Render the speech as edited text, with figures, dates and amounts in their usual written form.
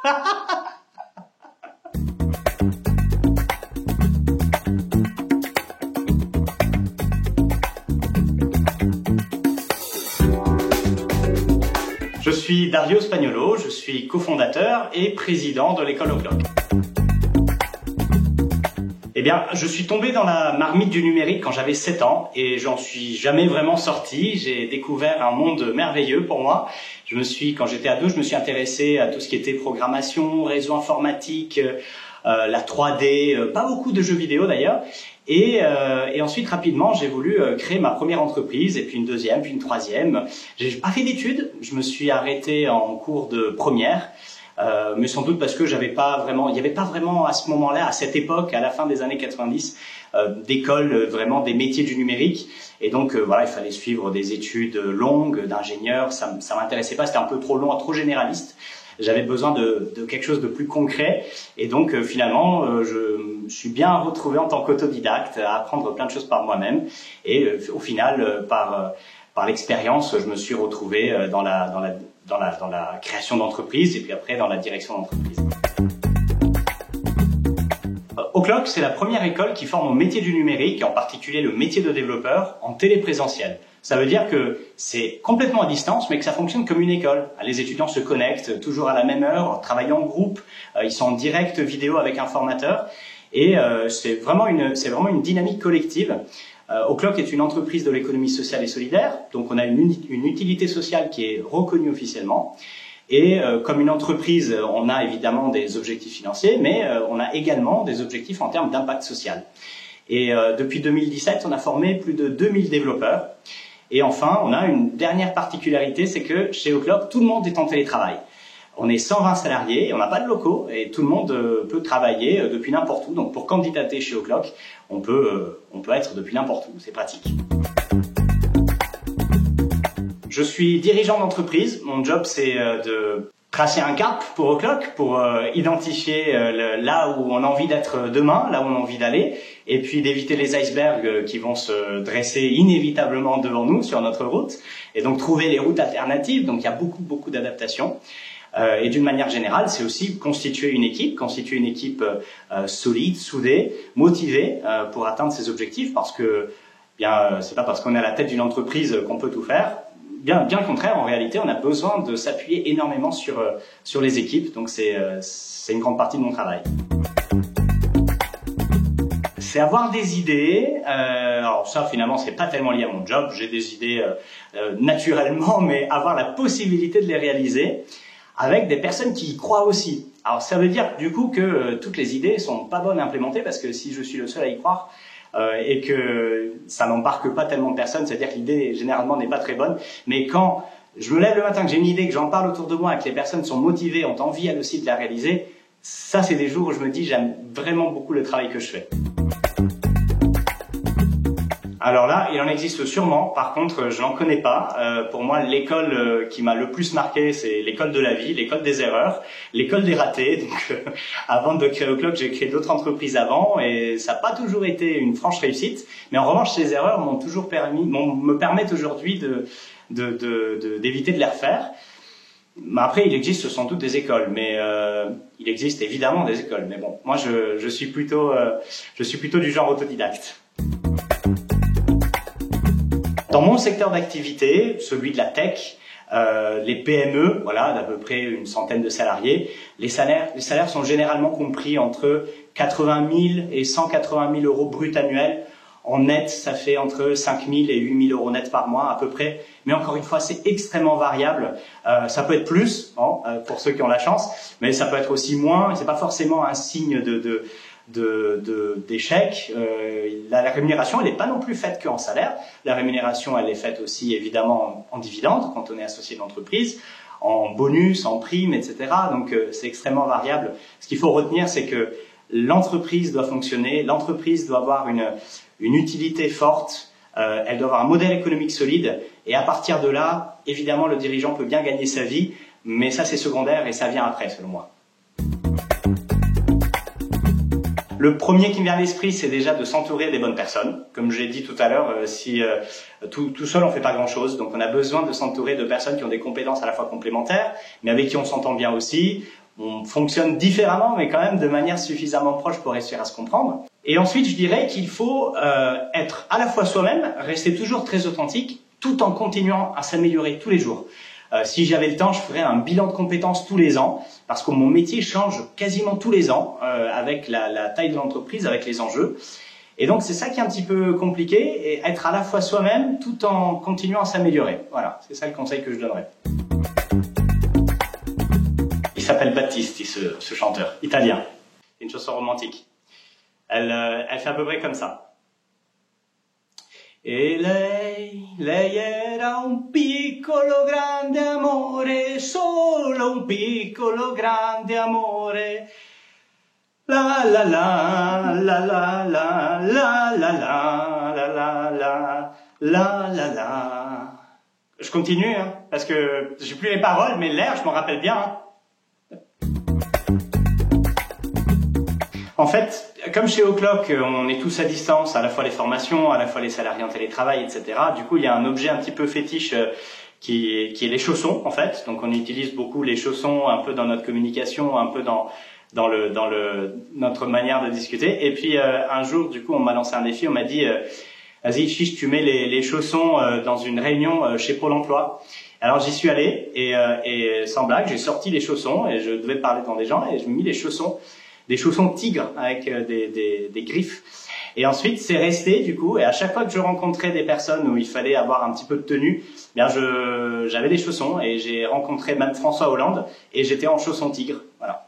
Je suis Dario Spagnolo, je suis cofondateur et président de l'école O'Clock. Eh bien, je suis tombé dans la marmite du numérique quand j'avais 7 ans et j'en suis jamais vraiment sorti. J'ai découvert un monde merveilleux pour moi. Quand j'étais ado, je me suis intéressé à tout ce qui était programmation, réseau informatique, la 3D, pas beaucoup de jeux vidéo d'ailleurs. Et ensuite, rapidement, j'ai voulu créer ma première entreprise, et puis une deuxième, puis une troisième. J'ai pas fait d'études, je me suis arrêté en cours de première, mais sans doute parce que il y avait pas vraiment à ce moment-là, à cette époque, à la fin des années 90, d'école vraiment des métiers du numérique. Et donc voilà, il fallait suivre des études longues d'ingénieur. Ça m'intéressait pas, c'était un peu trop long, trop généraliste. J'avais besoin de quelque chose de plus concret, et donc finalement je suis bien retrouvé en tant qu'autodidacte à apprendre plein de choses par moi-même, et au final par l'expérience je me suis retrouvé dans la création d'entreprise, et puis après dans la direction d'entreprise. O'Clock, c'est la première école qui forme au métier du numérique, en particulier le métier de développeur, en téléprésentiel. Ça veut dire que c'est complètement à distance, mais que ça fonctionne comme une école. Les étudiants se connectent toujours à la même heure, travaillent en groupe, ils sont en direct vidéo avec un formateur, et c'est vraiment une dynamique collective. O'Clock est une entreprise de l'économie sociale et solidaire, donc on a une utilité sociale qui est reconnue officiellement. Et comme une entreprise, on a évidemment des objectifs financiers, mais on a également des objectifs en termes d'impact social. Et depuis 2017, on a formé plus de 2000 développeurs. Et enfin, on a une dernière particularité, c'est que chez O'Clock, tout le monde est en télétravail. On est 120 salariés, on n'a pas de locaux, et tout le monde peut travailler depuis n'importe où. Donc pour candidater chez O'Clock, on peut être depuis n'importe où, c'est pratique. Je suis dirigeant d'entreprise. Mon job, c'est de tracer un cap pour O'Clock, pour identifier là où on a envie d'être demain, là où on a envie d'aller, et puis d'éviter les icebergs qui vont se dresser inévitablement devant nous sur notre route, et donc trouver les routes alternatives. Donc il y a beaucoup d'adaptations. Et d'une manière générale, c'est aussi constituer une équipe solide, soudée, motivée pour atteindre ses objectifs, parce que c'est pas parce qu'on est à la tête d'une entreprise qu'on peut tout faire. Bien le contraire, en réalité, on a besoin de s'appuyer énormément sur les équipes, donc c'est une grande partie de mon travail. C'est avoir des idées. Alors ça, finalement, c'est pas tellement lié à mon job. J'ai des idées naturellement, mais avoir la possibilité de les réaliser avec des personnes qui y croient aussi. Alors ça veut dire du coup que toutes les idées sont pas bonnes à implémenter, parce que si je suis le seul à y croire, et que ça n'embarque pas tellement de personnes, c'est-à-dire que l'idée généralement n'est pas très bonne. Mais quand je me lève le matin, que j'ai une idée, que j'en parle autour de moi, que les personnes sont motivées, ont envie elles aussi de la réaliser, ça c'est des jours où je me dis j'aime vraiment beaucoup le travail que je fais. Alors là, il en existe sûrement, par contre je n'en connais pas. Pour moi, l'école qui m'a le plus marqué, c'est l'école de la vie, l'école des erreurs, l'école des ratés. Donc avant de créer O'Clock, j'ai créé d'autres entreprises avant, et ça n'a pas toujours été une franche réussite. Mais en revanche, ces erreurs me permettent aujourd'hui d'éviter de les refaire. Mais après, il existe sans doute des écoles, mais il existe évidemment des écoles. Mais bon, moi je suis plutôt du genre autodidacte. Dans mon secteur d'activité, celui de la tech, les PME, voilà, d'à peu près une centaine de salariés, les salaires sont généralement compris entre 80 000 et 180 000 euros bruts annuels. En net, ça fait entre 5 000 et 8 000 euros net par mois à peu près. Mais encore une fois, c'est extrêmement variable. Ça peut être plus, pour ceux qui ont la chance, mais ça peut être aussi moins. C'est pas forcément un signe d'échec. La rémunération, elle n'est pas non plus faite qu'en salaire. La rémunération, elle est faite aussi évidemment en dividendes quand on est associé d'entreprise, en bonus, en primes, etc. Donc c'est extrêmement variable. Ce qu'il faut retenir, c'est que l'entreprise doit fonctionner, l'entreprise doit avoir une utilité forte, elle doit avoir un modèle économique solide, et à partir de là, évidemment, le dirigeant peut bien gagner sa vie, mais ça c'est secondaire et ça vient après, selon moi. Le premier qui me vient à l'esprit, c'est déjà de s'entourer des bonnes personnes. Comme j'ai dit tout à l'heure, tout seul on fait pas grand-chose, donc on a besoin de s'entourer de personnes qui ont des compétences à la fois complémentaires, mais avec qui on s'entend bien aussi. On fonctionne différemment, mais quand même de manière suffisamment proche pour réussir à se comprendre. Et ensuite, je dirais qu'il faut être à la fois soi-même, rester toujours très authentique, tout en continuant à s'améliorer tous les jours. Si j'avais le temps, je ferais un bilan de compétences tous les ans, parce que mon métier change quasiment tous les ans, avec la taille de l'entreprise, avec les enjeux. Et donc, c'est ça qui est un petit peu compliqué, et être à la fois soi-même, tout en continuant à s'améliorer. Voilà, c'est ça le conseil que je donnerais. Il s'appelle Battisti, ce chanteur, italien. C'est une chanson romantique. Elle fait à peu près comme ça. E lei era un piccolo grande amore, solo un piccolo grande amore. La la la, la la la, la la la, la la la, la la la. Je continue, hein, parce que j'ai plus les paroles, mais l'air, je m'en rappelle bien. Hein. En fait, comme chez O'Clock, on est tous à distance, à la fois les formations, à la fois les salariés en télétravail, etc. Du coup, il y a un objet un petit peu fétiche qui est les chaussons, en fait. Donc, on utilise beaucoup les chaussons un peu dans notre communication, un peu dans notre manière de discuter. Et puis, un jour, du coup, on m'a lancé un défi. On m'a dit, vas-y, Chiche, tu mets les chaussons dans une réunion chez Pôle emploi. Alors, j'y suis allé et sans blague, j'ai sorti les chaussons et je devais parler devant des gens et je mis les chaussons. Des chaussons tigres avec des griffes. Et ensuite, c'est resté du coup. Et à chaque fois que je rencontrais des personnes où il fallait avoir un petit peu de tenue, bien j'avais des chaussons et j'ai rencontré même François Hollande et j'étais en chaussons tigres. Voilà.